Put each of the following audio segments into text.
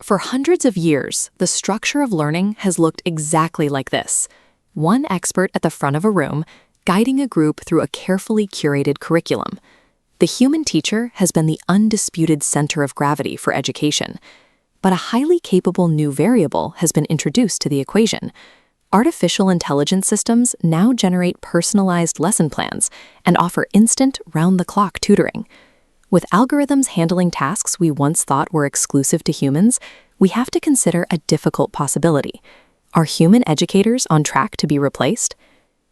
For hundreds of years, the structure of learning has looked exactly like this. One expert at the front of a room, guiding a group through a carefully curated curriculum. The human teacher has been the undisputed center of gravity for education. But a highly capable new variable has been introduced to the equation. Artificial intelligence systems now generate personalized lesson plans and offer instant, round-the-clock tutoring. With algorithms handling tasks we once thought were exclusive to humans, we have to consider a difficult possibility. Are human educators on track to be replaced?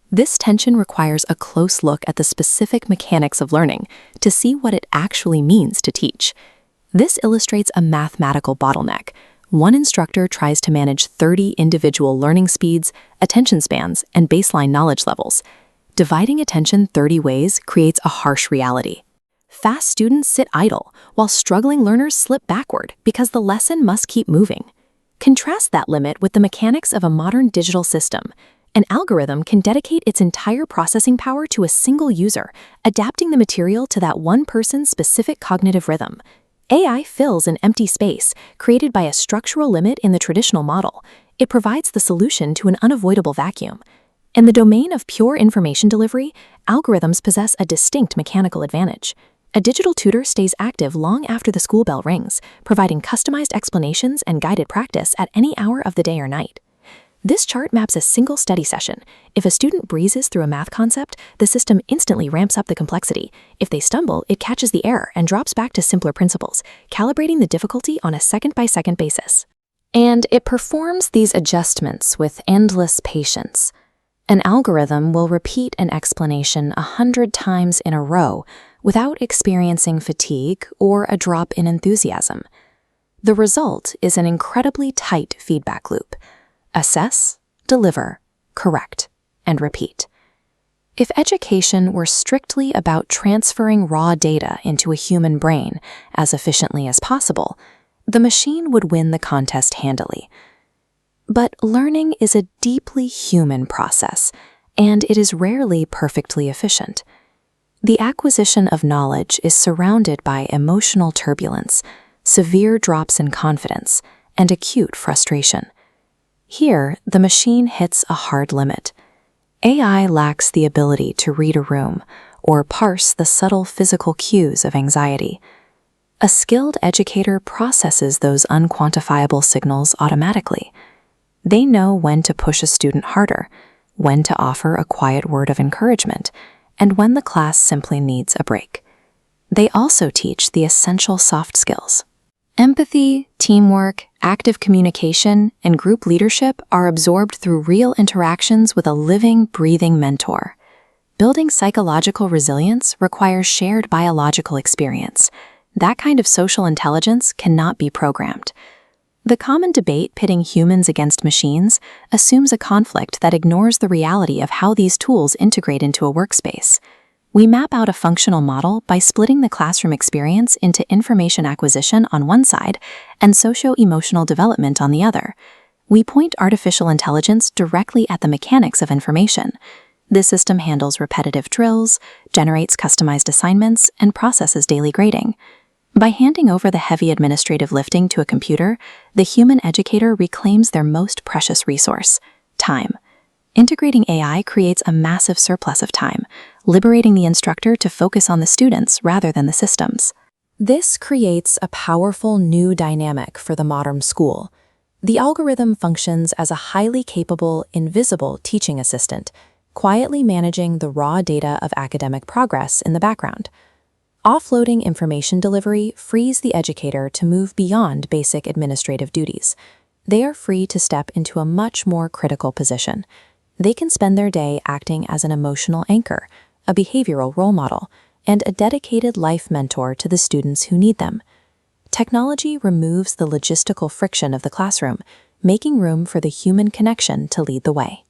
This tension requires a close look at the specific mechanics of learning to see what it actually means to teach. This illustrates a mathematical bottleneck. One instructor tries to manage 30 individual learning speeds, attention spans, and baseline knowledge levels. Dividing attention 30 ways creates a harsh reality. Fast students sit idle, while struggling learners slip backward because the lesson must keep moving. Contrast that limit with the mechanics of a modern digital system. An algorithm can dedicate its entire processing power to a single user, adapting the material to that one person's specific cognitive rhythm. AI fills an empty space created by a structural limit in the traditional model. It provides the solution to an unavoidable vacuum. In the domain of pure information delivery, algorithms possess a distinct mechanical advantage. A digital tutor stays active long after the school bell rings, providing customized explanations and guided practice at any hour of the day or night. This chart maps a single study session. If a student breezes through a math concept, the system instantly ramps up the complexity. If they stumble, it catches the error and drops back to simpler principles, calibrating the difficulty on a second-by-second basis. And it performs these adjustments with endless patience. An algorithm will repeat an explanation 100 times in a row without experiencing fatigue or a drop in enthusiasm. The result is an incredibly tight feedback loop. Assess, deliver, correct, and repeat. If education were strictly about transferring raw data into a human brain as efficiently as possible, the machine would win the contest handily. But learning is a deeply human process, and it is rarely perfectly efficient. The acquisition of knowledge is surrounded by emotional turbulence, severe drops in confidence, and acute frustration. Here, the machine hits a hard limit. AI lacks the ability to read a room or parse the subtle physical cues of anxiety. A skilled educator processes those unquantifiable signals automatically. They know when to push a student harder, when to offer a quiet word of encouragement, and when the class simply needs a break. They also teach the essential soft skills. Empathy, teamwork, active communication, and group leadership are absorbed through real interactions with a living, breathing mentor. Building psychological resilience requires shared biological experience. That kind of social intelligence cannot be programmed. The common debate pitting humans against machines assumes a conflict that ignores the reality of how these tools integrate into a workspace. We map out a functional model by splitting the classroom experience into information acquisition on one side and socio-emotional development on the other. We point artificial intelligence directly at the mechanics of information. This system handles repetitive drills, generates customized assignments, and processes daily grading. By handing over the heavy administrative lifting to a computer, the human educator reclaims their most precious resource, time. Integrating AI creates a massive surplus of time, liberating the instructor to focus on the students rather than the systems. This creates a powerful new dynamic for the modern school. The algorithm functions as a highly capable, invisible teaching assistant, quietly managing the raw data of academic progress in the background. Offloading information delivery frees the educator to move beyond basic administrative duties. They are free to step into a much more critical position. They can spend their day acting as an emotional anchor, a behavioral role model, and a dedicated life mentor to the students who need them. Technology removes the logistical friction of the classroom, making room for the human connection to lead the way.